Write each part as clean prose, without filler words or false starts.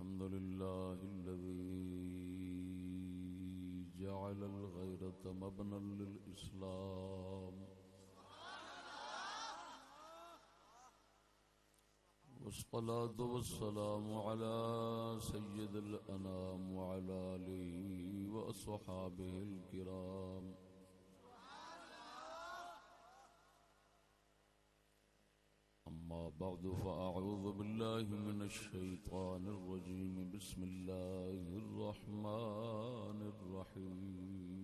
الحمد لله الذي جعل الغيرة مبنى للإسلام والصلاة والسلام على سيد الأنام وعلى آله وأصحابه الكرام أما بعد فأعوذ بالله من الشيطان الرجيم بسم الله الرحمن الرحيم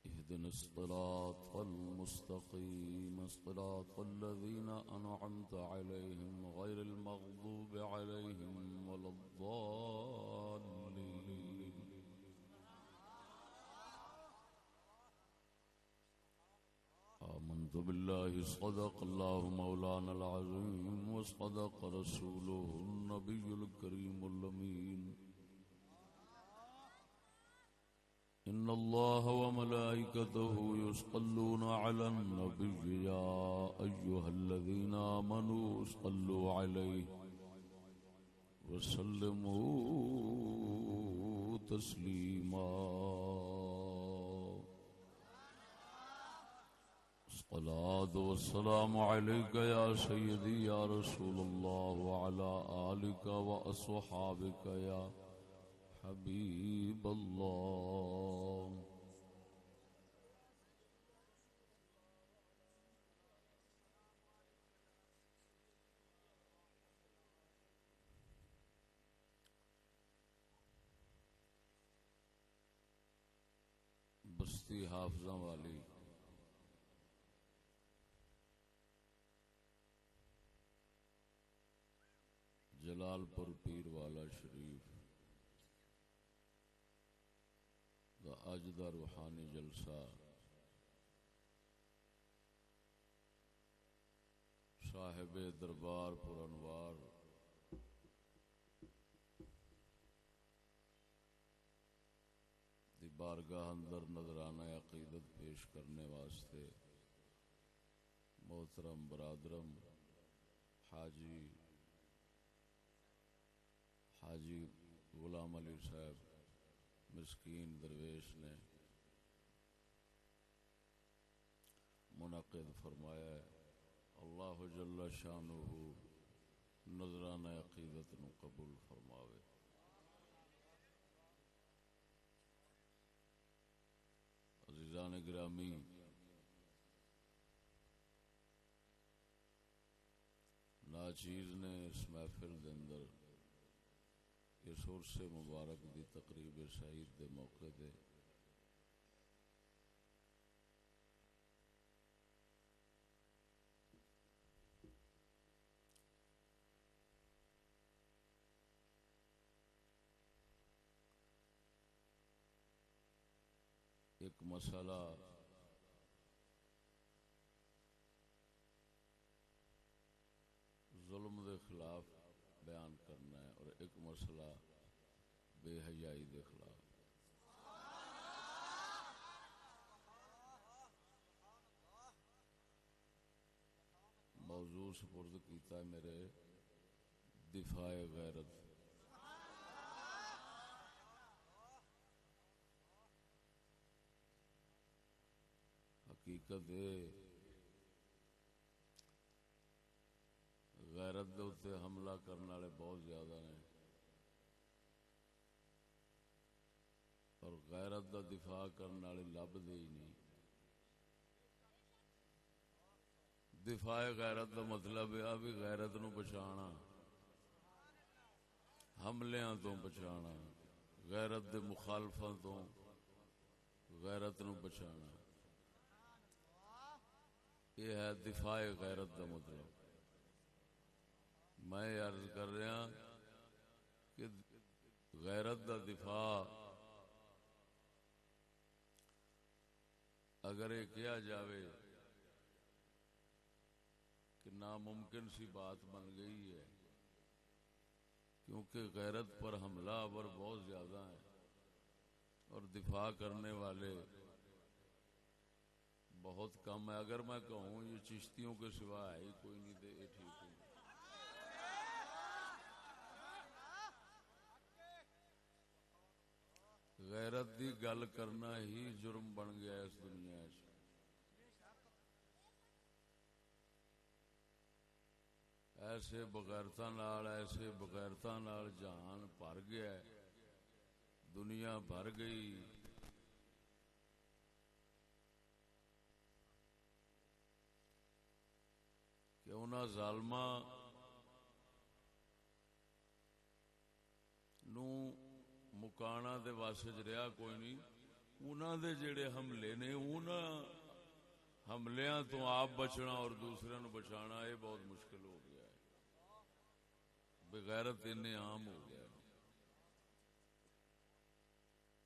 اهدنا الصراط المستقيم صراط الذين أنعمت عليهم غير المغضوب عليهم ولا الضالين آمنت بالله صدق الله مولانا العظيم وصدق رسوله النبي الكريم الأمين إن الله وملائكته يصلون على النبي يا أيها الذين آمنوا صلوا عليه وسلموا تسليما الصلاة والسلام عليك يا سيدي يا رسول الله وعلى آلك وأصحابك يا حبيب الله بستی حافظاں والی جلال پور پیر والا شریف دا اج دا روحانی جلسہ صاحب دربار پر انوار دی بارگاہ اندر نظرانہ عقیدت پیش کرنے واسطے محترم برادرم حاجی غلام علی صاحب مسکین درویش نے منعقد فرمایا ہے اللہ جل شانہ نظرانہ عقیدت نو قبول فرماوے عزیزان گرامی ناچیز نے اس محفل دے اندر اس عرص مبارک دی تقریب سعید دے موقع دے ایک مسئلہ ظلم دے خلاف بیان کرنا ہے اور ایک مسئلہ بے حیائی دے خلاف موضوع سپرد کیتا ہے میرے دفاع غیرت حقیقت غیرت دے اتے حملہ کرنے والے بہت زیادہ نے اور غیرت دا دفاع کرنے والے لبدے ہی نہیں. دفاع غیرت دا مطلب ہے بھی غیرت نو بچانا، حملیاں تو بچانا، غیرت دے مخالفاں تو غیرت نو بچانا، یہ ہے دفاع غیرت دا مطلب. میں عرض کر رہا غیرت دا دفاع اگر یہ کیا جاوے کہ ناممکن سی بات بن گئی ہے، کیونکہ غیرت پر حملہ آور بہت زیادہ ہیں اور دفاع کرنے والے بہت کم ہے. اگر میں کہوں یہ چشتیوں کے سوا ہے ہی کوئی نہیں تو یہ ٹھیک نہیں. غیرت دی گل کرنا ہی جرم بن گیا اس دنیا چ. ایسے بغیرتاں نال جہان بھر گیا ہے، دنیا بھر گئی. کہ انہاں ظالماں نو مکانا دے واسطے چ رہا کوئی نہیں. انہاں دے جڑے حملے نے انہاں حملیاں تو آپ بچنا اور دوسرے نو بچانا یہ بہت مشکل ہو گیا ہے. بغیرت انہیں عام ہو گیا ہے.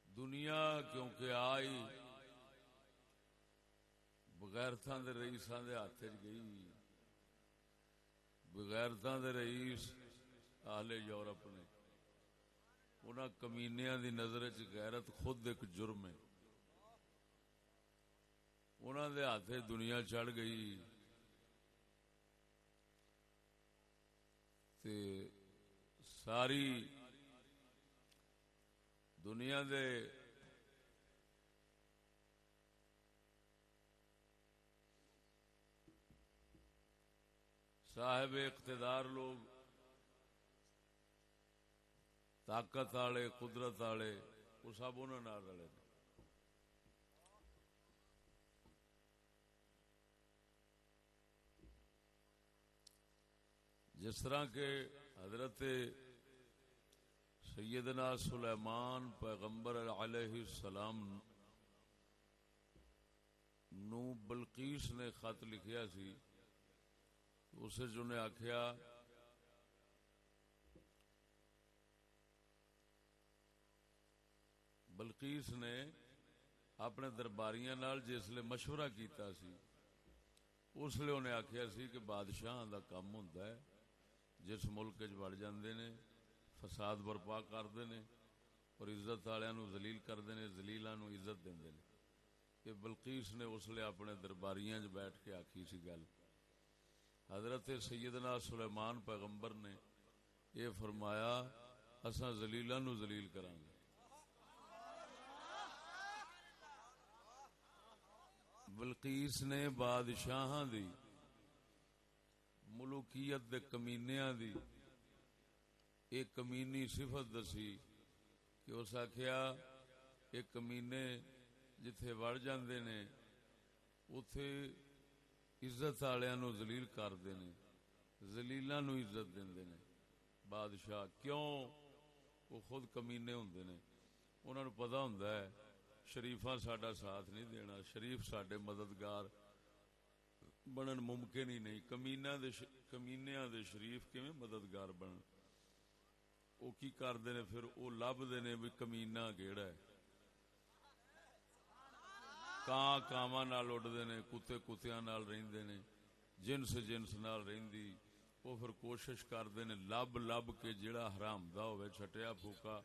دنیا کیونکہ آئی بغیرتاں دے رئیساں دے ہاتھ وچ گئی. بغیرتاں دے رئیس اہل یورپ نے، انہاں کمینیاں دی نظر وچ غیرت خود ایک جرم ہے. انہاں دے ہاتھ دنیا چڑھ گئی تے ساری دنیا دے صاحب اقتدار لوگ، طاقت والے، قدرت والے، وہ سب انہوں نے رلے. جس طرح کہ حضرت سیدنا سلیمان پیغمبر علیہ السلام نو بلقیس نے خط لکھیا سی، اسے جو نے آکھیا بلقیس نے اپنے درباریاں نال جسلے مشورہ کیتا سی اس لیے انہیں آکھیا سی کہ بادشاہ دا کام ہوندا ہے جس ملک وچ وڑ جاندے نے فساد برپا کردے نے اور عزت والیاں نو ذلیل کردے نے، ذلیلاں نو عزت دیندے نے. کہ بلقیس نے اس لیے اپنے درباریاں وچ بیٹھ کے آکھی سی گل. حضرت سیدنا سلیمان پیغمبر نے یہ فرمایا اساں ذلیلاں نو ذلیل کراں گے. بلقیس نے بادشاہاں دی ملوکیت دے کمینیاں دی ایک کمینی صفت دسی کہ اس آکھیا ایک کمینے جتھے وڑ جاندے نے اوتھے عزت والیاں نو ذلیل کردے نے، ذلیلاں نو عزت دیندے نے. بادشاہ کیوں؟ وہ خود کمینے ہوندے نے، انہاں نو پتہ ہوندا ہے شریفاں ساڈا ساتھ نہیں دینا، شریف ساڈے مددگار بنن ممکن ہی نہیں. کمینیاں دے شریف کیویں مددگار بنن؟ وہ کی کردے نے پھر؟ وہ لبدے نے بھی کمینہ کیڑا ہے. کاں کاواں نال اڈدے نے، کتے کتیاں نال رہندے نے، جنس نال رہندی. وہ پھر کوشش کردے نے لب لب کے جڑا حرام دا ہوئے چھٹیا پھوکا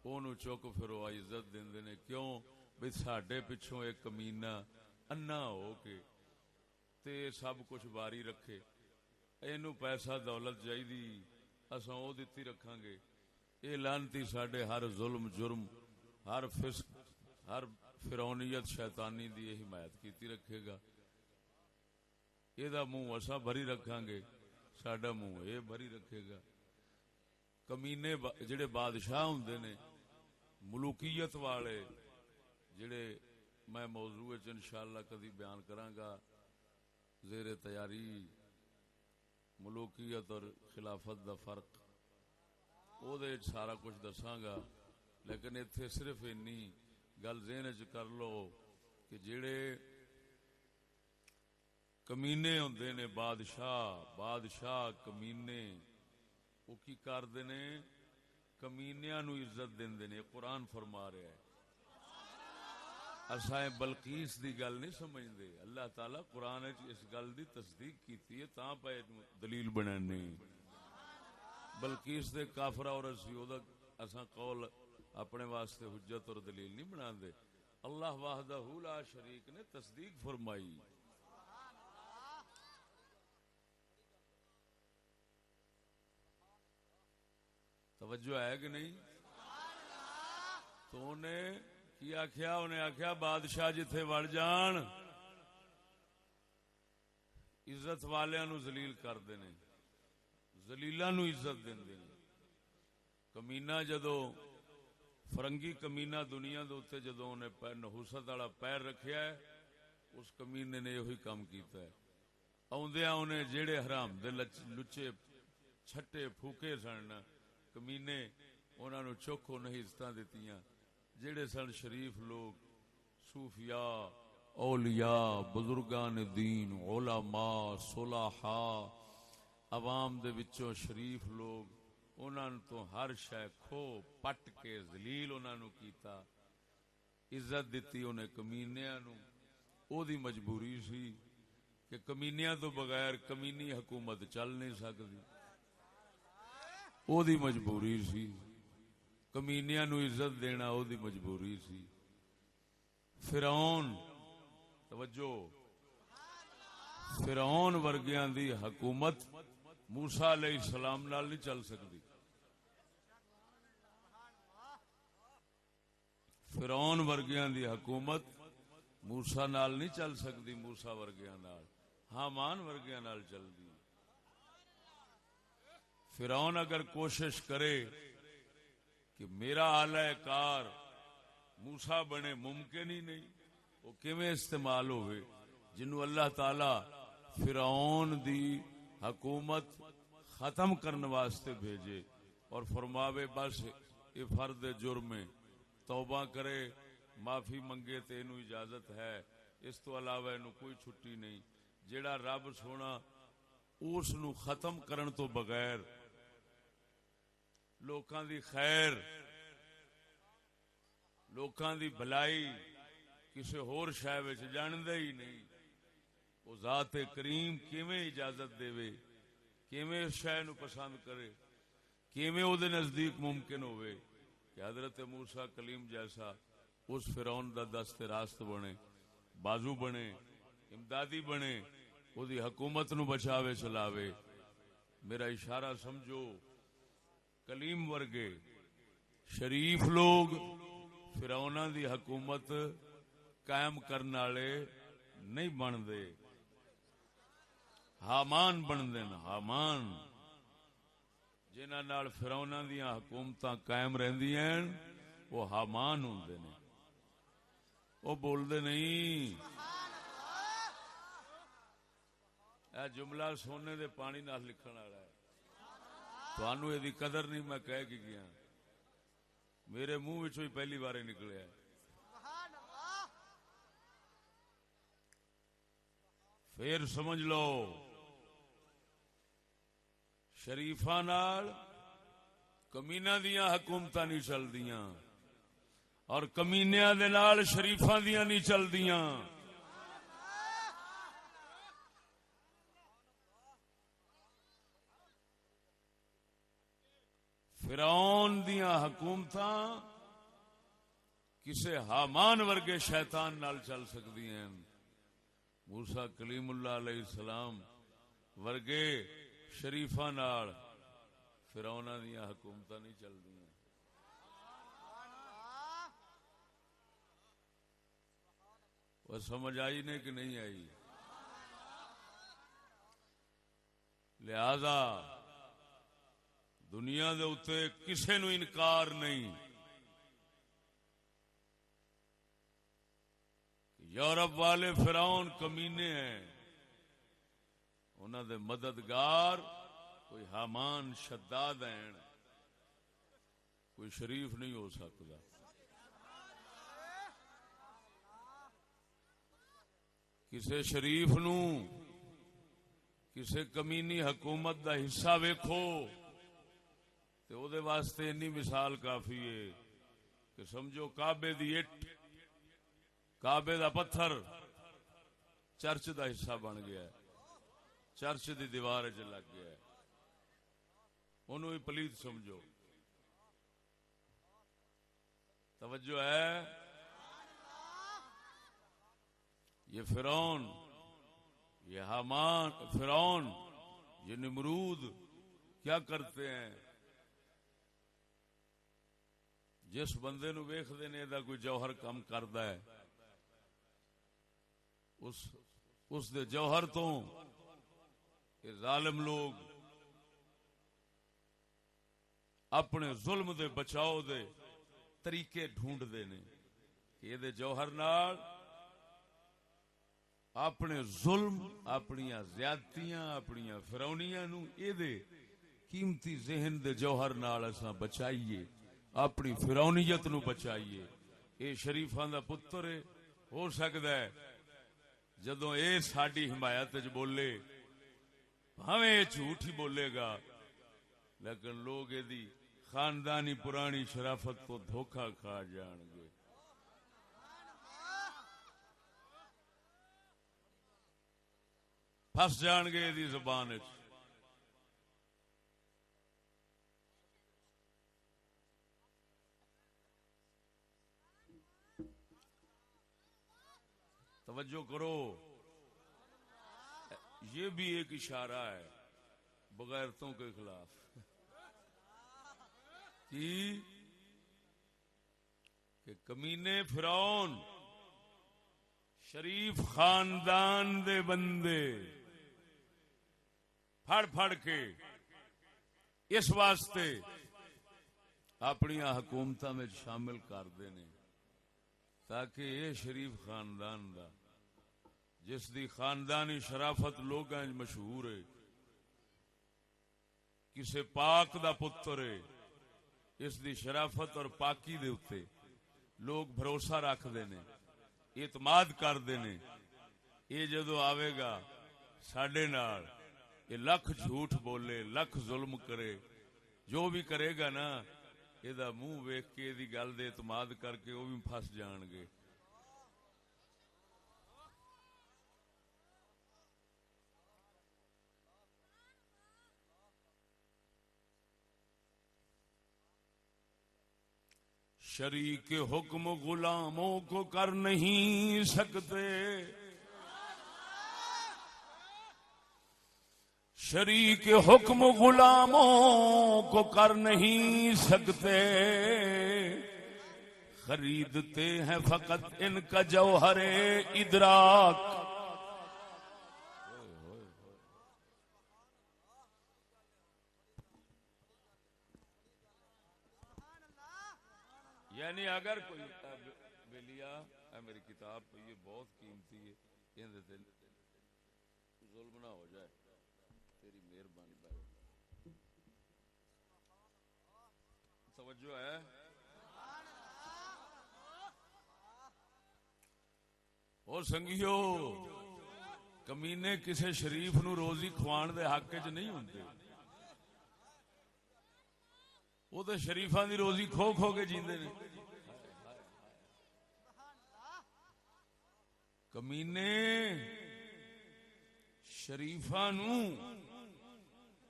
اونوں چک پھر وہ عزت دیندے نے. کیوں؟ بھئی ساڈے پچھوں ایک کمینہ انا ہو کے تے سب کچھ باری رکھے، اینو پیسہ دولت چاہیدی اساں او دتی رکھاں گے. اے لعنتی ساڈے ہر ظلم جرم، ہر فسق، ہر فرعونیت شیطانی دی حمایت کیتی رکھے گا. اے دا منہ اساں بھری رکھاں گے، ساڈا منہ اے بھری رکھے گا. کمینے جڑے بادشاہ ہوندے نے ملوکیت والے، جڑے میں موضوع انشاءاللہ کدی بیان کراں گا زیر تیاری، ملوکیت اور خلافت دا فرق او دے سارا کچھ دساں گا. لیکن ایتھے صرف انی گل ذہن وچ کر لو کہ جڑے کمینے ہوندے نے بادشاہ کمینے، وہ کی کردے نے کمینیاں نو عزت دیندے نے. قرآن فرما رہا ہے. اسائیں بلقیس دی گل نہیں سمجھدے. اللہ تعالی قرآن اس گل دی تصدیق کیتی ہے تاں پہ دلیل بنانے. بلقیس دے کافرہ اور اساں قول اپنے واسطے حجت اور دلیل نہیں بنا دے. اللہ وحدہ لا شریک نے تصدیق فرمائی. توجہ ہے کہ نہیں؟ تو انہیں کی آخیا؟ انہیں آخیا بادشاہ جتھے وڑ جان عزت والیاں نو ذلیل کر دینے، ذلیلاں نو عزت دیندے نے. کمینہ جدو فرنگی کمینہ دنیا دے اوتے جدو انہیں نحوست والا پیر رکھیا ہے، اس کمینے نے یہی کام کیتا ہے. آوندیاں انہیں جیڑے حرام دے لچے چھٹے پھوکے سن کمینے، انہاں نو چوکھو نہیں عزتاں دتیاں. جیڑے سن شریف لوگ، صوفیاء، اولیاء، بزرگان دین، علماء، صلحاء، عوام دے وچوں شریف لوگ، انہاں تو ہر شے کھو پٹ کے ذلیل انہاں نو کیتا. عزت دتی انہیں کمینیاں نو. او دی مجبوری سی کہ کمینیاں تو بغیر کمینی حکومت چل نہیں سکتی. او دی مجبوری سی. کمینیاں نو عزت دینا او دی مجبوری سی. فرعون، توجہ، فرعون ورگیاں دی حکومت موسیٰ علیہ السلام نال نہیں چل سکتی. فرعون ورگیاں دی حکومت موسیٰ نال نہیں چل سکتی. موسیٰ ورگیاں نال، حامان ورگیاں نال چل دی. فرعون اگر کوشش کرے کہ میرا اعلی کار موسیٰ بنے، ممکن ہی نہیں. وہ کیویں استعمال ہوئے جنہوں اللہ تعالی فرعون دی حکومت ختم کرنے واسطے بھیجے اور فرماوے بس یہ فرد جرم ہے، توبہ کرے، معافی منگے تے انہوں اجازت ہے، اس تو علاوہ انہوں کوئی چھٹی نہیں. جیڑا رب سونا اس نو ختم کرن تو بغیر لوکاں دی خیر، لوکاں دی بھلائی کسے ہور شے وچ جاندے ہی نہیں. او ذات کریم کیویں اجازت دے وے، کیویں اس شے نو پسند کرے، کیویں او دے نزدیک ممکن ہوئے کہ حضرت موسیٰ کلیم جیسا اس فرعون دا دست راست بنے، بازو بنے، امدادی بنے، او دی حکومت نو بچاوے چلاوے. میرا اشارہ سمجھو. کلیم ورگے شریف لوگ فرعوناں دی حکومت قائم کرنے والے نہیں بندے، حامان بندے. حامان جنہاں نال فرعوناں دیاں حکومتاں قائم رہندیاں وہ حامان ہوندے نے. وہ بولدے نہیں. اے جملہ سونے دے پانی نال لکھن والا ہے. تھانوں یہ قدر نہیں میں کہہ کے گیا، میرے منہ وچوں ہی پہلی بار نکلیا. پھر سمجھ لو شریفاں نال کمینہ دیاں حکومتاں نہیں چلدیاں اور کمینیاں دے نال شریفاں دیاں نہیں چلدیاں. فرعون دیاں حکومتاں کسے حامان ورگے شیطان نال چل سکتی ہیں. موسیٰ کلیم اللہ علیہ السلام ورگے شریفاں نال فرعوناں دیاں حکومتاں نہیں چل دیا. وہ سمجھ آئی نہیں کہ نہیں آئی؟ لہذا دنیا دے اتے کسے نو انکار نہیں یورپ والے فرعون کمینے ہیں، انہاں دے مددگار کوئی حامان شداد ہیں، کوئی شریف نہیں ہو سکتا. کسے شریف نو کسے کمینی حکومت دا حصہ ویکھو تے او دے واسطے انی مثال کافی ہے کہ سمجھو کعبے دی اٹ، کعبے دا پتھر چرچ دا حصہ بن گیا ہے، چرچ دی دیوار وچ لگ گیا ہے، انہوں ہی پلیت سمجھو. توجہ ہے؟ یہ فرعون، یہ حامان، فرعون، یہ نمرود کیا کرتے ہیں؟ جس بندے نو ویکھدے نے دا کوئی جوہر کم کردا ہے، اس دے جوہر تو یہ ظالم لوگ اپنے ظلم دے بچاؤ دے طریقے ڈھونڈ دے نے کہ یہ دے جوہر نال اپنے ظلم، اپنیاں زیادتیاں، اپنیاں فرعونیاں نو اے دے قیمتی ذہن دے جوہر نال اساں بچائیے، اپنی فرعونیت نو بچائیے. اے شریفاں دا پتر ہے، ہو سکدا ہے جدوں اے ساڈی حمایت وچ بولے بھاویں جھوٹ ہی بولے گا لیکن لوگ اے دی خاندانی پرانی شرافت کو دھوکا کھا جان گے. پھس جان گے دی زبان وچ. توجہ کرو، یہ بھی ایک اشارہ ہے بغیرتوں کے خلاف کہ کمینے فرعون شریف خاندان دے بندے پھڑ پھڑ کے اس واسطے اپنی حکومتاں میں شامل کرتے ہیں تاکہ یہ شریف خاندان دا جس دی خاندانی شرافت لوگاں مشہور ہے، کسے پاک دا پتر ہے، اس دی شرافت اور پاکی دے اتے لوگ بھروسہ رکھ دینے، اعتماد کر دینے. یہ جدو آوے گا ساڈے نال یہ لکھ جھوٹ بولے، لکھ ظلم کرے، جو بھی کرے گا نا یہ دا منہ ویکھ کے دی گل دے اعتماد کر کے وہ بھی پھس جان گے. شریک حکم غلاموں کو کر نہیں سکتے، شریک حکم غلاموں کو کر نہیں سکتے، خریدتے ہیں فقط ان کا جوہر ادراک. یعنی اگر کوئی بلیا میری کتاب پہ یہ بہت قیمتی ہے، ظلم نہ ہو جائے، تیری مہربانی بھائی. توجہ ہے؟ اور سنگیو کمینے کسے شریف نو روزی کھوان دے حق وچ نہیں ہوندے، وہ تو شریفاں دی روزی کھو کھو کے جیندے نے. کمینے شریفاں نو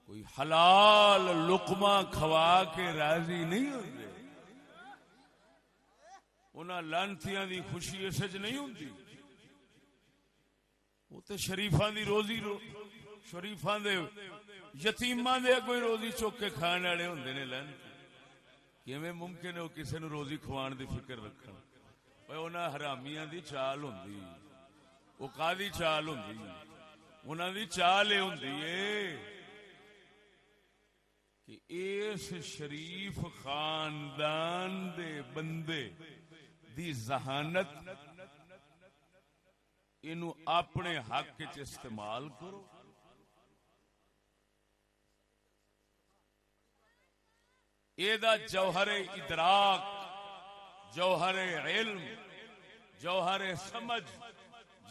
کوئی حلال لقمہ کھوا کے راضی نہیں ہوندے، انہاں لعنتیاں دی خوشی اس وچ نہیں ہوندی. وہ تے شریفاں دی روزی شریفاں دے یتیماں دے کوئی روزی چوک کے کھان والے ہوندے نے. لعنت کیویں ممکن ہے وہ کسے نو روزی کھوان دی فکر رکھن؟ اوے انہاں حرامیاں دی چال ہوندی، وہ قاضی چال ہوندی، انہاں دی چال اے ہوندی ہے کہ اس شریف خاندان دے بندے دی ذہانت اینو اپنے حق وچ استعمال کرو. اے دا جوہر ادراک، جوہر علم، جوہر سمجھ،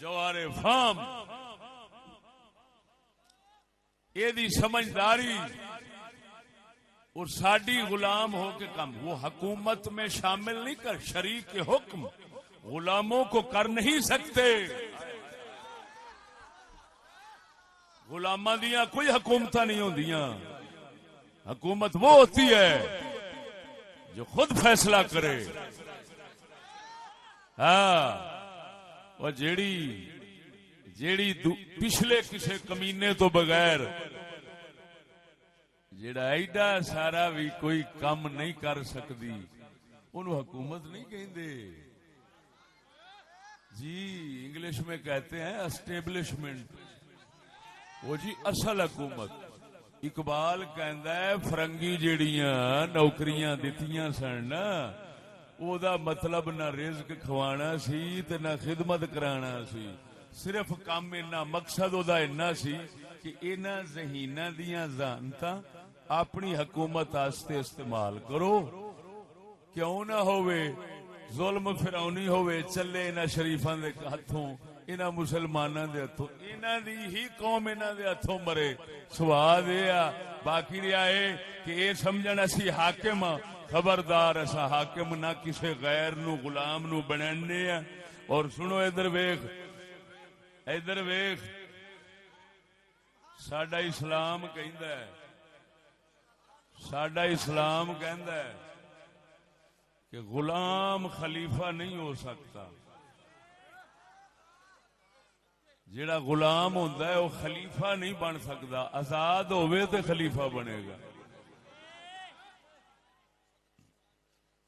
جوہر فہم، اے دی سمجھداری اور ساڈی غلام ہو کے کم. وہ حکومت میں شامل نہیں کر, شریک حکم غلاموں کو کر نہیں سکتے. غلاماں دیاں کوئی حکومت نہیں ہوندیاں. حکومت وہ ہوتی ہے جو خود فیصلہ کرے. ہاں, اور جیڑی پچھلے کسے کمینے تو بغیر جیڑا ایڈا سارا بھی کوئی کام نہیں کر سکتی انہوں حکومت نہیں کہندے جی. انگلش میں کہتے ہیں اسٹیبلشمنٹ. وہ جی اصل حکومت. اقبال کہندا ہے فرنگی جیڑیاں نوکریاں دتیاں سن او دا مطلب نہ رزق کھوانا سی تے نہ خدمت کرانا سی. صرف کام اینا مقصد او دا اینا سی کہ انہاں ذہیناں دیاں ذہانتاں اپنی حکومت واسطے استعمال کرو. کیوں نہ ہوئے ظلم فرعونی ہوئے چلے انہاں شریفاں دے ہتھوں, انہاں مسلماناں دے ہتھوں, انہاں دی ہی قوم انہاں دے ہتھوں مرے. سواد اے آ باقی رہا ہے کہ اے سمجھن اسی حاکم ہاں. خبردار اسا حاکم نہ کسے غیر نو غلام نو بنانے ہیں. اور سنو ادھر ویکھ ساڈا اسلام کہندا ہے کہ غلام خلیفہ نہیں ہو سکتا. جیڑا غلام ہوندا ہے وہ خلیفہ نہیں بن سکتا. آزاد ہوئے تے خلیفہ بنے گا.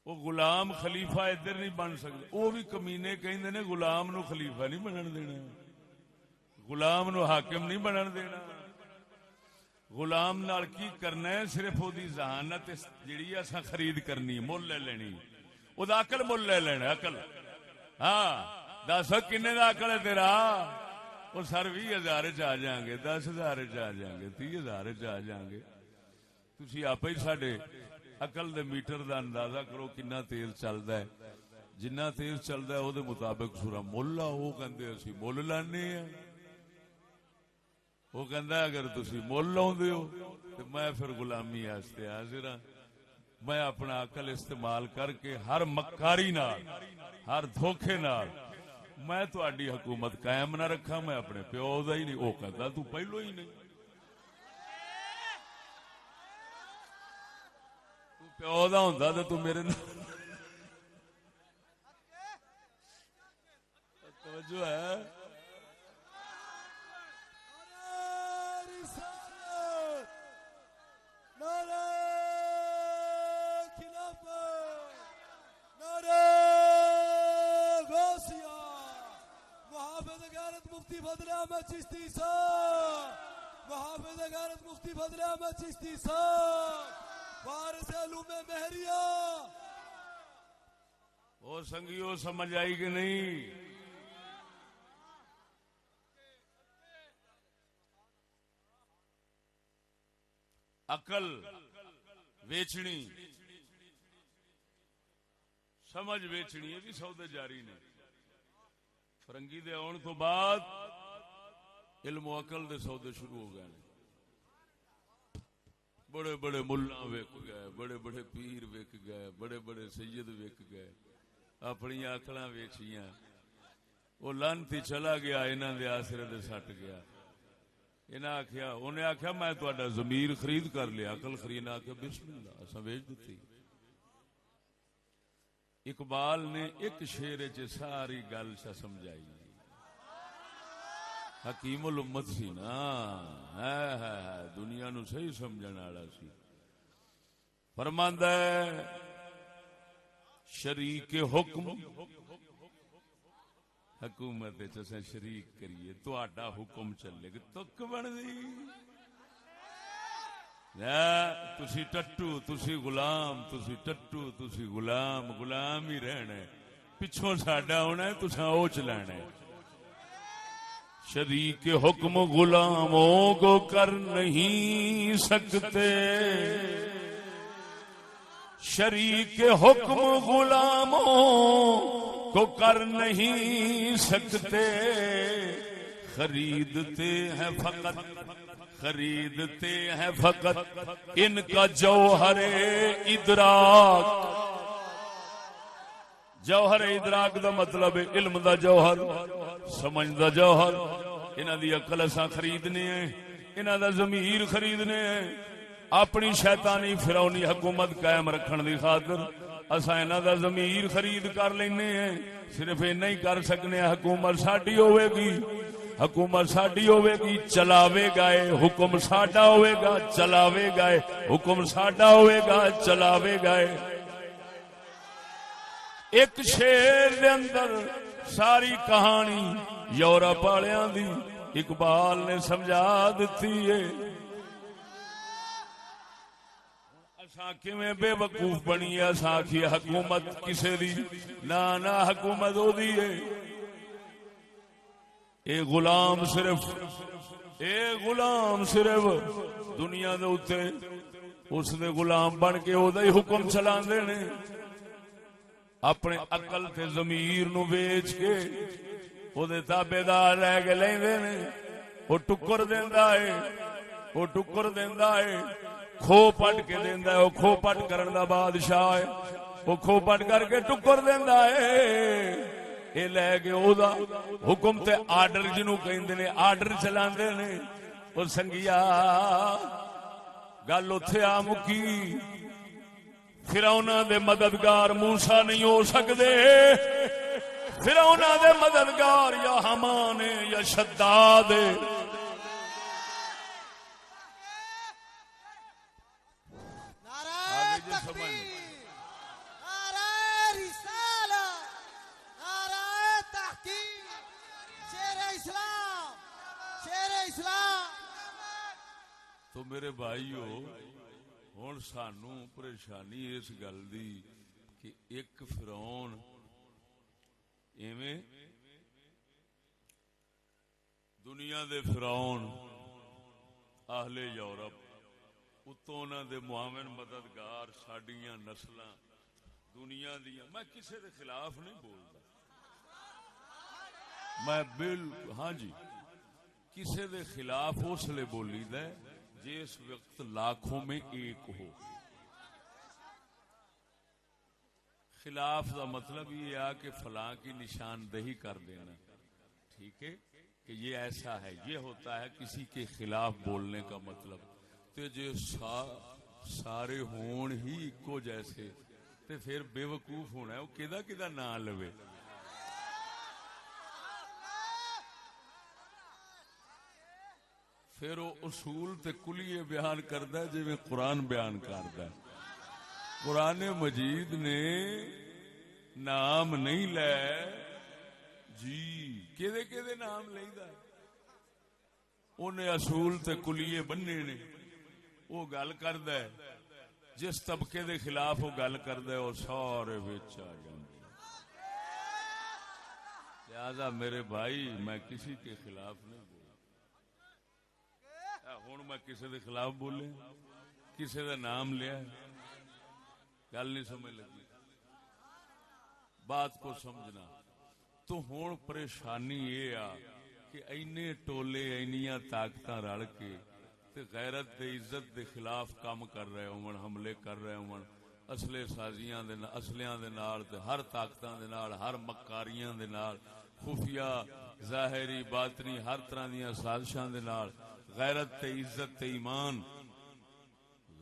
وہ غلام خلیفہ ادھر نہیں بن سکتا. وہ بھی کمینے کہندے نے غلام نو خلیفہ نہیں بنن دینا, غلام نو حاکم نہیں بنن دینا. غلام نال کی کرنا ہے, صرف وہ دی ذہانت جیڑی اساں خرید کرنی, مول لے لینی. او دا عقل مول لے لینا. عقل ہاں دس کنے دا عقل ہے تیرا؟ وہ سر 20,000 چ آ جائیں گے, 10,000 چ آ جائیں گے, 30,000 چ آ جائیں گے. تسی آپ ہی ساڈے عقل دے میٹر دا اندازہ کرو کنا تیل چلدا ہے. جنہ تیل چلدا ہے او دے مطابق سورا مول آ. وہ کہندے اسی مول لانے ہیں. وہ کہندا اگر تسی مول لاؤندے ہو تے میں پھر غلامی واسطے حاضر ہاں. میں اپنا عقل استعمال کر کے ہر مکاری نال, ہر دھوکے نال میں تہاڈی حکومت قائم نہ رکھا. میں اپنے پیو دا ہی نہیں. وہ کہندا تو پہلو ہی نہیں. تو پیو دا ہوندا تے تو میرے نال توجہ ہے. مفتی فضل احمد چشتی صاحب, محافظ غیرت مفتی فضل احمد چشتی صاحب, وارث علوم مہریہ. وہ سنگیو سمجھ آئی کہ نہیں؟ عقل ویچنی, سمجھ ویچنی, یہ بھی سودے جاری نے. فرنگی دے آن تو بعد علم و عقل دے سودے شروع ہو گئے. بڑے بڑے ملا وک گئے, بڑے بڑے پیر وک گئے, بڑے بڑے سید وک گئے, اپنی عقلاں ویچیاں. وہ لانتی چلا گیا, انہاں دے آسرے دے سٹ گیا. انہیں آخیا میں تہاڈا ضمیر خرید کر لیا, عقل خرید. آخیا بسم اللہ, اساں ویچ دتی. اقبال نے ایک شعر چ ساری گل سمجھائی. حکیم الامت سی نا, دنیا نو صحیح سمجھن والا سی. فرماندا ہے شریک حکم حکومت اساں شریک کریے, تہاڈا حکم چلے گا. تک بندی تسی ٹٹو, تسی غلام, تسی ٹٹو, تسی غلام, غلام ہی رہنا ہے. پچھوں ساڈا ہونا ہے, تساں او چلانا ہے. شریک حکم غلاموں کو کر نہیں سکتے, شریک حکم غلاموں کو کر نہیں سکتے. خریدتے ہیں فقط خریدتے ہیں فقط ان کا جوہر ادراک. جوہر ادراک دا مطلب علم دا جوہر، سمجھ دا جوہر. انہاں دی عقل اساں خریدنے ہیں، انہاں دا ضمیر خریدنے ہیں. اپنی شیطانی فرعونی حکومت قائم رکھن دی خاطر اساں انہاں دا ضمیر خرید کر لینے ہیں. صرف اینا ہی کر سکنے ہیں. حکومت ساڈی ہوے گی، حکومت ساڈی ہوے گی، چلاوے گائے حکم ساڈا ہوے گا، چلاوے گائے حکم ساڈا ہوے گا، چلاوے گائے. ایک شیر دے اندر ساری کہانی یورپ والوں دی اقبال نے سمجھا دیتی ہے. اساں کیویں بے وقوف بنی ہے. اساں آکھیے حکومت کسے دی، نہ حکومت او دی ہے. اے غلام صرف دنیا دے اوتے اس دے غلام بن کے او دا ہی حکم چلاندے نے. اپنے عقل تے ضمیر نو ویچ کے او دے تابعدار رہ کے لیندے نے. او ٹکر دیندا ہے، او ٹکر دیندا ہے، کھو پٹ کے دیندا ہے. او کھو پٹ کرن دا بادشاہ ہے. او کھو پٹ کر کے ٹکر دیندا ہے. اے لے کے او دا حکم تے آرڈر جنوں کہندے نے آرڈر چلاندے نے. او سنگیا گل اوتھے آ مکی. فرعوناں دے مددگار موسیٰ نہیں ہو سکدے. فرعوناں دے مددگار یا حامان یا شداد. نعرہ تکبیر، نعرہ رسالت، نعرہ تحقیق، شیر اسلام، شیر اسلام. تو میرے بھائیو ہن سانو پریشانی اس گل دی کہ ایک فرعون ایویں دنیا دے فرعون اہل یورپ اتوں انہاں دے معاون مددگار ساڈیاں نسلاں دنیا دیاں. میں کسے دے خلاف نہیں بولدا، میں ہاں جی کسے دے خلاف اس لیے بولی دا جس وقت لاکھوں میں ایک ہو. خلاف دا مطلب یہ ہے کہ فلاں کی نشاندہی کر دینا. ٹھیک ہے کہ یہ ایسا ہے، یہ ہوتا ہے کسی کے خلاف بولنے کا مطلب. تو جو سارے ہون ہی ایکو جیسے تے پھر بے وقوف ہونا ہے. وہ کدا نام لوے. پھر وہ اصول تے کلیے بیان کردا ہے جویں قرآن بیان کردا ہے. قرآن مجید نے نام نہیں لے جی کدے نام لیندا ہے. اونے اصول تے کلیے بننے نے. وہ گل کردا ہے جس طبقے دے خلاف وہ گل کردا ہے وہ سارے وچ آ جاندے. لہذا میرے بھائی میں کسی کے خلاف نہیں بولتا. ہوں میں کسی دے خلاف بولے کسی دا نام لیا گل نہیں سمجھ لگی بات کو سمجھنا. تو ہوں پریشانی یہ آ کہ اینے ٹولے اینیاں طاقتاں رل کے تے غیرت دے عزت دے خلاف کام کر رہے ہون، حملے کر رہے ہون، اسلحے سازیاں دے اسلحیاں دے نال تے ہر طاقتاں دے نال ہر مکاریاں دے نال خفیہ ظاہری باطنی ہر طرح دیاں سازشاں دے نال غیرت تے عزت تے ایمان،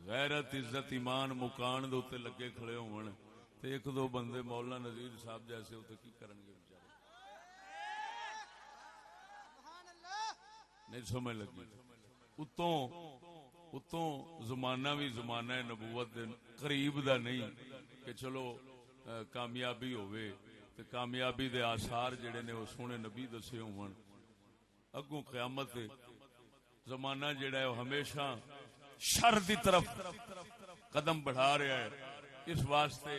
غیرت عزت ایمان مکان دے اوتے لگے کھڑے ہون تے ایک دو بندے مولانا نذیر صاحب جیسے اوتے کی کرن گے بیچارے. نہیں سمجھ لگی. اتوں زمانہ بھی زمانہ نبوت دے قریب دا نہیں کہ چلو کامیابی ہوئے تے کامیابی دے آثار جڑے نے وہ سونے نبی دسے ہون. اگوں قیامت زمانہ جڑا ہے وہ ہمیشہ شر دی طرف قدم بڑھا رہا ہے. اس واسطے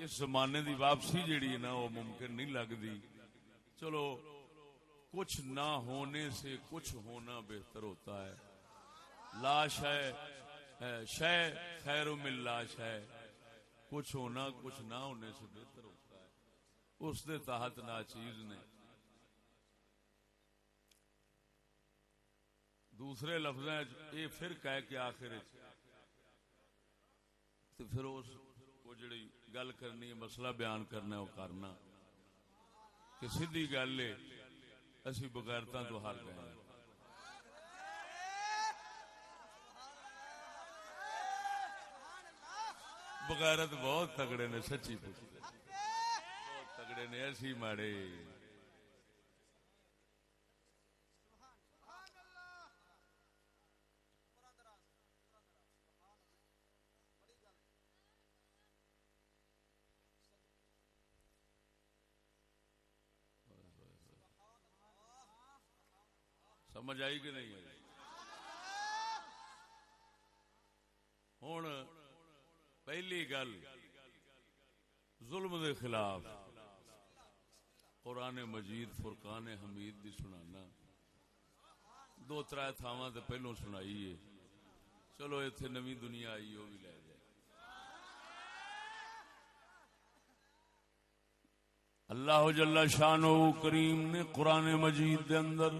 اس زمانے دی واپسی جڑی ہے نا وہ ممکن نہیں لگدی. چلو کچھ نہ ہونے سے کچھ ہونا بہتر ہوتا ہے. لا شے خیر من لا شے. کچھ ہونا کچھ نہ ہونے سے بہتر ہوتا ہے. اس دے تحت ناچیز نے دوسرے لفظاں یہ پھر کہہ کے آخر تو پھر اس وہ جڑی گل کرنی ہے مسئلہ بیان کرنا ہے وہ کرنا کہ سیدھی گل ہے اسی بغیرتاں تو ہار گئے ہیں. بغیرت بہت تگڑے نے سچی بہت تگڑے نے ایسی ماڑے. سمجھ آئی کہ نہیں آئی؟ ہن پہلی گل ظلم دے خلاف قرآن مجید فرقان حمید دی سنانا. دو ترائے تھاواں تے پہلوں سنائی ہے. چلو ایتھے نویں دنیا آئی وہ بھی لے جائے. اللہ جل شانہ کریم نے قرآن مجید دے اندر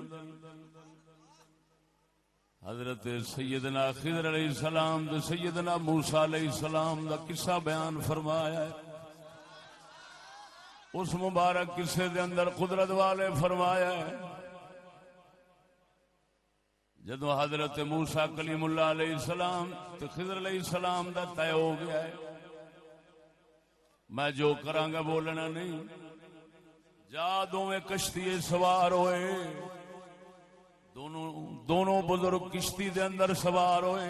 حضرت سیدنا خضر علیہ السلام تے سیدنا موسیٰ علیہ السلام دا قصہ بیان فرمایا ہے. اس مبارک قصے دے اندر قدرت والے فرمایا ہے جدو حضرت موسیٰ کلیم اللہ علیہ السلام تے خضر علیہ السلام دا طے ہو گیا ہے میں جو کرانگا بولنا نہیں. جا دونوں کشتی سوار ہوئے. دونوں بزرگ کشتی دے اندر سوار ہوئے.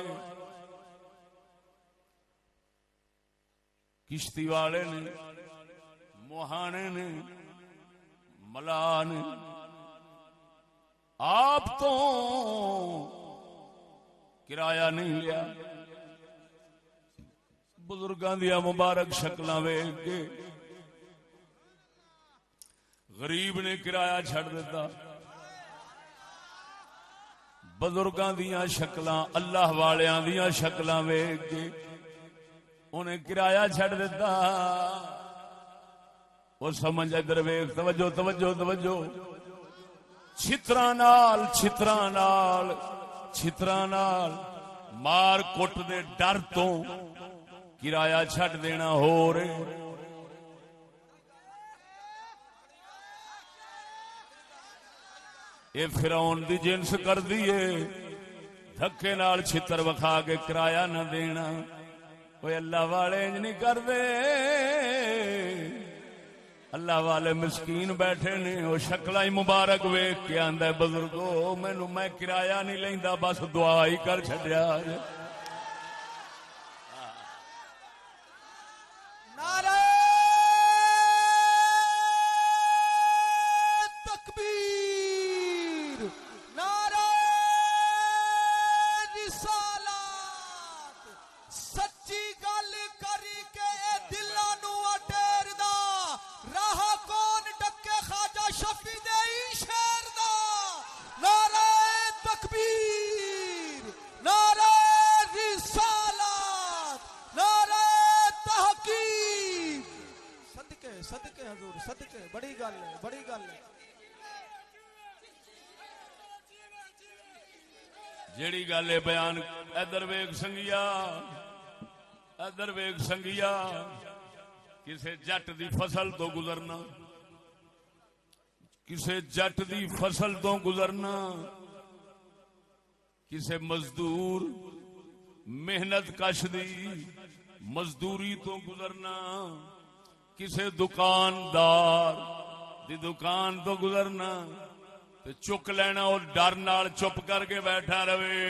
کشتی والے نے موہانے نے ملا نے آپ تو کرایہ نہیں لیا. بزرگاں دیا مبارک شکلاں ویکھ کے غریب نے کرایہ چھڑ دیتا. بزرگاں دیاں شکلاں اللہ والیاں دیاں شکلاں ویکھ کے انہیں کرایہ چھڑ دیتا. وہ سمجھ ادھر ویکھ توجہ توجہ توجہ. چھتراں نال مار کٹ دے ڈر تو کرایہ چھڑ دینا ہو رہے. اے فرعون دی جنس کر دیے دھکے نال چھتر وکھا کے کرایہ نہ دینا. کوئی اللہ والے انج نہیں کر دے. اللہ والے مسکین بیٹھے نے وہ شکلاں مبارک ویکھ کے آندا ہے بزرگو مینوں میں کرایہ نہیں لیندا بس دعا ہی کر چھڈیا. جیڑی گل ہے بیان ادھر ویکھ سنگیا کسے جٹ دی فصل تو گزرنا کسے مزدور محنت کش دی مزدوری تو گزرنا کسے دکاندار دی دکان تو گزرنا تے چک لینا اور ڈر نال چپ کر کے بیٹھا رہے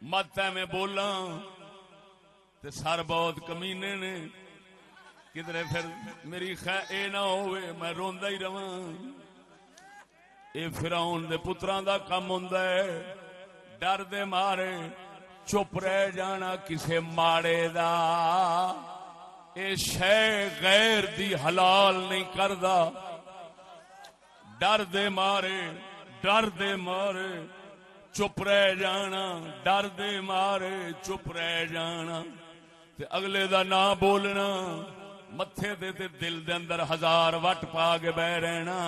مت میں بولاں تے سر بہت کمینے نے کدھرے پھر میری خیر اے نہ ہوئے میں روندا ہی رواں. اے فرعون دے پتراں دا کم ہوندا ہے ڈر دے مارے چپ رہ جانا کسے ماڑے دا. اے شے غیر دی حلال نہیں کردا ڈر دے مارے چپ رہ جانا ڈر دے مارے چپ رہ جانا تے اگلے دا نہ بولنا متھے دے تے دل دے اندر ہزار وٹ پا کے بہ رہنا.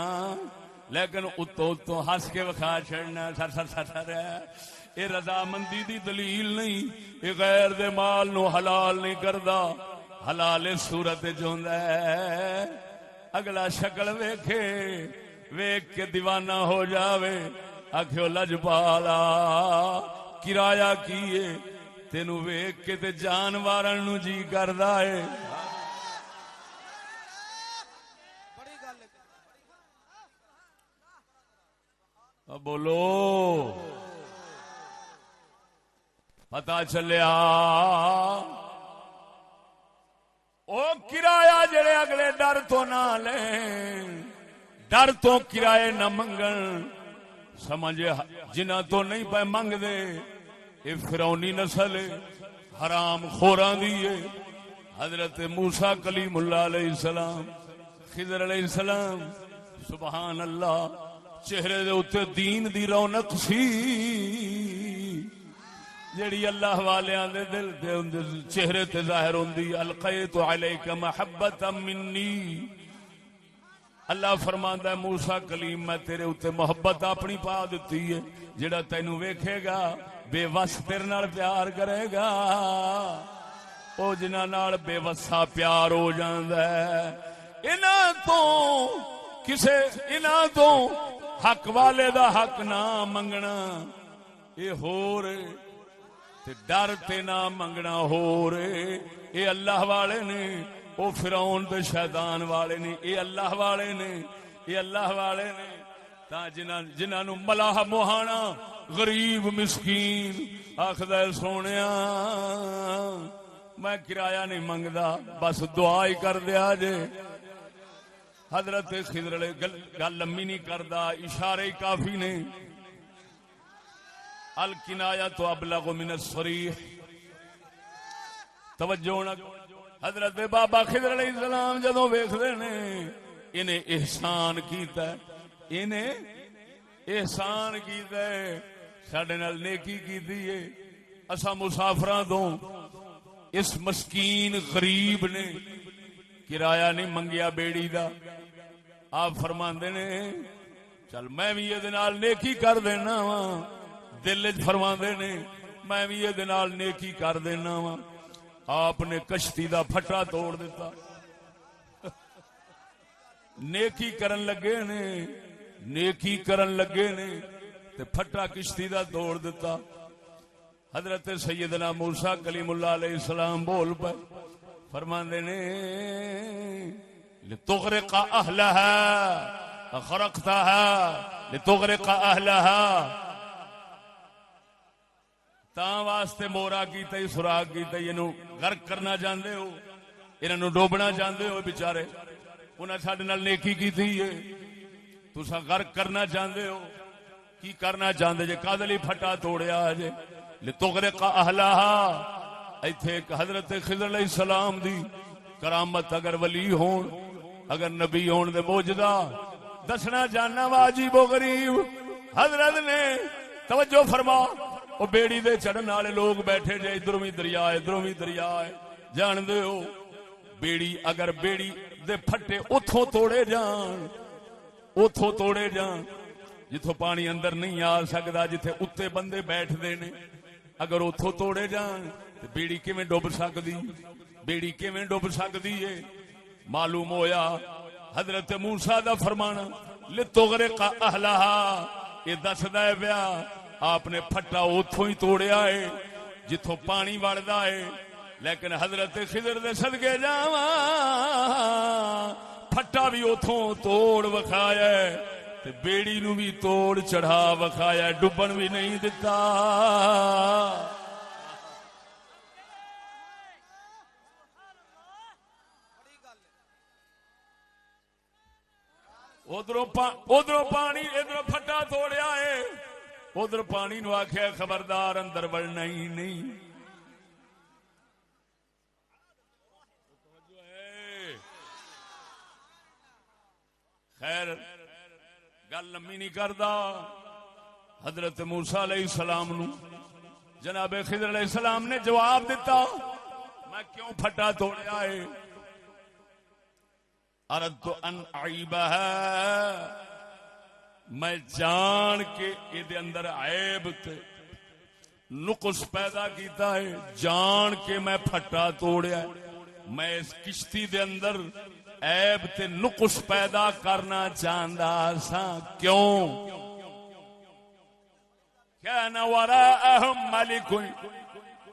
لیکن اتوں ہس کے وکھا چھڑنا سر سر سر سر یہ رضامندی دی دلیل نہیں. یہ غیر دے مال نو حلال نہیں کردا. حلال صورت چوندا ہے اگلا شکل ویکھے ویکھ کے دیوانہ ہو جاوے آکھو لجپالا کرایہ کیے تینو ویکھ کے تے جان مارن نو جی کردا ہے. بولو پتا چلیا او کرایہ جڑے اگلے ڈر تو نہ لیں ڈر تو کرائے نہ منگن سمجھے جنہ تو نہیں پہ منگ دے یہ فرعونی نسل حرام خوراں دی ہے. حضرت موسیٰ کلیم اللہ علیہ السلام خضر علیہ السلام سبحان اللہ چہرے دے اتے دین دی رونق سی جڑی اللہ والیاں دے دل دے چہرے تے ظاہر ہوندی. القیت علیک محبتا منی اللہ فرماندا ہے موسیٰ کلیم میں تیرے اتے محبت اپنی پا دیتی ہے. جڑا تینوں ویکھے گا بے وس تیرے نال پیار کرے گا او جنہاں نال بے وسا پیار ہو جاندا ہے. انہاں تو حق والے دا حق نہ منگنا اے ہو رے تے ڈر تے نہ منگنا ہو رے. اے اللہ والے نے او فرعون تے شیطان والے نے. اے اللہ والے نے اے اللہ والے نے تا جنہاں نو ملاح موہانا غریب مسکین آخدا سونیا میں کرایہ نہیں منگدا بس دعا ہی کر دیا جے. حضرت خضر گل لمبی نہیں کردا اشارے کافی نے. الکنایہ تو ابلغ من الصریح. توجہ نہ حضرت بابا خضر علیہ السلام جدوں ویکھدے نے انہیں احسان کیتا ہے انہیں احسان کیتا ہے ساڈے نال نیکی کیتی ہے. اساں مسافراں تو اس مسکین غریب نے کرایہ نہیں منگیا بیڑی دا. آپ فرماندے نے چل میں بھی یہ نال نیکی کر دینا وا. دل وچ فرماندے نے میں بھی یہ نال نیکی کر دینا وا. آپ نے کشتی دا پھٹا توڑ دیتا. نیکی کرن لگے نے تے پھٹا کشتی دا توڑ دیتا. حضرت سیدنا موسیٰ کلیم اللہ علیہ السلام بول پے فرماندے نے لتغرق اہلہا غرقتہا لتغرق اہلہا تاں واسطے مورا کیتا ہی سراغ کیتا ہی انہوں غرق کرنا جاندے ہو انہوں ڈوبنا جاندے ہو بیچارے انہاں ساڈے نال نیکی کیتی ہے تساں غرق کرنا جاندے ہو کی کرنا چاہندے جے کادلی پھٹا توڑیا جے لتغرق اہلہا. ایتھے ایک حضرت خضر علیہ السلام دی کرامت اگر ولی ہون اگر نبی ہون دے موجدہ دسنا جاننا واجب و غریب. حضرت نے توجہ فرما او بیڑی دے چڑھن والے لوگ بیٹھے جے ادھروں بھی دریا ہے جان دے ہو بیڑی اگر بیڑی دے پھٹے اتھوں توڑے جان جتھوں پانی اندر نہیں آ سکدا جتھے اتے بندے بیٹھ دے نے اگر اتھوں توڑے جان تے بیڑی کیویں ڈوب سکدی ہے. معلوم ہویا حضرت موسیٰ دا فرمانا لتغرق اہلہا یہ دسدا ہے پیا آپ نے پھٹا اتھوں ہی توڑیا ہے جتھوں پانی وڑدا ہے. لیکن حضرت خضر دے صدقے جاواں پھٹا بھی اتھوں توڑ وکھایا ہے تے بیڑی نو بھی توڑ چڑھا وکھایا ڈبن بھی نہیں دتا. ادھر پانی ادھر پھٹا توڑیا ہے ادھر پانی نو آخیا خبردار اندر بڑھنا ہی نہیں. خیر گل لمبی نہیں کردا. حضرت موسیٰ علیہ السلام نو جناب خضر علیہ السلام نے جواب دیتا میں کیوں پھٹا توڑیا ہے. اردت ان اعیبها میں جان کے یہ اندر عیب تے نقص پیدا کیتا ہے، جان کے میں پھٹا توڑیا ہے، میں اس کشتی دے اندر عیب تے نقص پیدا کرنا چاہندا سا، کیوں؟ كان وراءهم ملك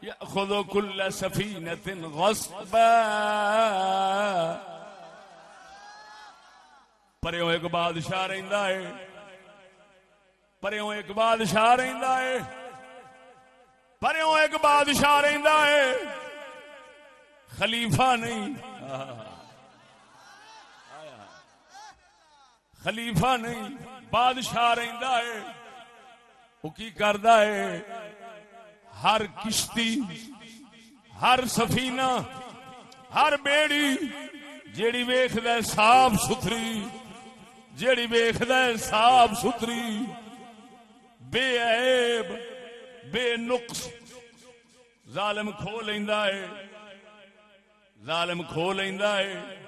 يأخذ كل سفينة غصبا، پریوں ایک بادشاہ رہندا ہے، پریوں ایک بادشاہ رہندا ہے، پریوں ایک بادشاہ رہندا ہے، خلیفہ نہیں، خلیفہ نہیں، بادشاہ رہندا ہے۔ وہ کی کردا ہے؟ ہر کشتی، ہر سفینہ، ہر بیڑی جیڑی ویکھدا ہے صاف ستھری، جیڑی ویکھدا ہے صاف ستھری، بے عیب بے نقص، ظالم کھو لیندا ہے، ظالم کھو لیندا ہے۔